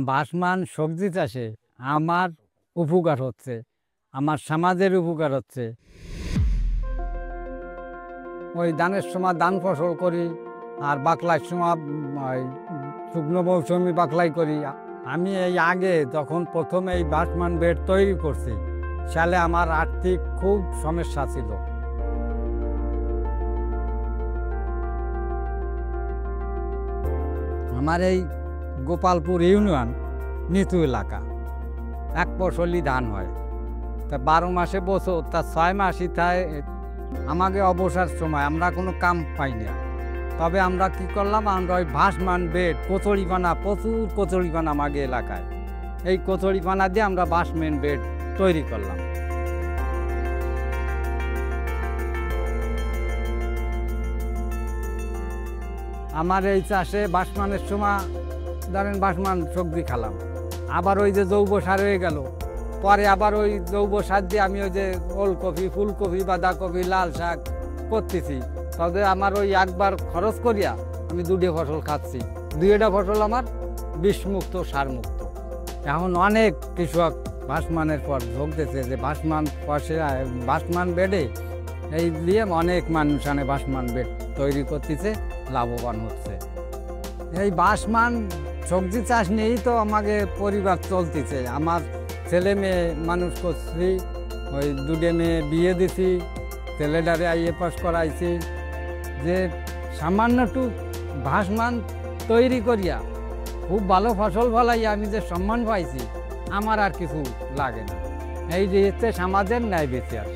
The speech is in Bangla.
ভাসমান সবজি চাষে আমার উপকার হচ্ছে, আমার সমাজের উপকার হচ্ছে। ওই ধানের সময় ধান ফসল করি, আর বাকলার সময় ওই শুকনো মৌসুমি বাকলাই করি। আমি এই আগে যখন প্রথম এই ভাসমান বেড তৈরি করছি, সালে আমার আর্থিক খুব সমস্যা ছিল। আমার এই গোপালপুর ইউনিয়ন নিচু এলাকা, এক ফসলি ধান হয়, তা 12 মাসে বছর, তা 6 মাসই তাই আমাকে অবসর সময় আমরা কোনো কাম পাই না। তবে আমরা কি করলাম, আমরা ওই ভাসমান বেড কচুরিপানা, প্রচুর কচুরিপানা আমাকে এলাকায়, এই কচুরিপানা দিয়ে আমরা ভাসমান বেড তৈরি করলাম। আমার এই চাষে ভাসমানের সময় ধরেন ভাসমান সবজি খালাম, আবার ওই যে জৈব সার হয়ে গেল, পরে আবার ওই জৈব সার দিয়ে আমি ওই যে ওলকপি, ফুলকপি, বাঁধাকপি, লাল শাক করতেছি। তবে আমার ওই একবার খরচ করিয়া আমি 2টা ফসল খাচ্ছি, 2টা ফসল আমার বিষমুক্ত, সারমুক্ত। এখন অনেক কৃষক ভাসমানের পর ভুগতেছে যে ভাসমান বেডে এই দিয়ে অনেক মানুষ ভাসমান বেড তৈরি করতেছে, লাভবান হচ্ছে। এই ভাসমান সবজি চাষ নিয়েই তো আমাকে পরিবার চলতেছে। আমার ছেলে মেয়ে মানুষ করছি, ওই 2টে মেয়ে বিয়ে দিছি, ছেলেটারে IA পাস করাইছি। যে সামান্যটু ভাসমান তৈরি করিয়া খুব ভালো ফসল ফলাইয়া আমি যে সম্মান পাইছি, আমার আর কিছু লাগে না। এই যে হচ্ছে সমাজের ন্যায় বিচার।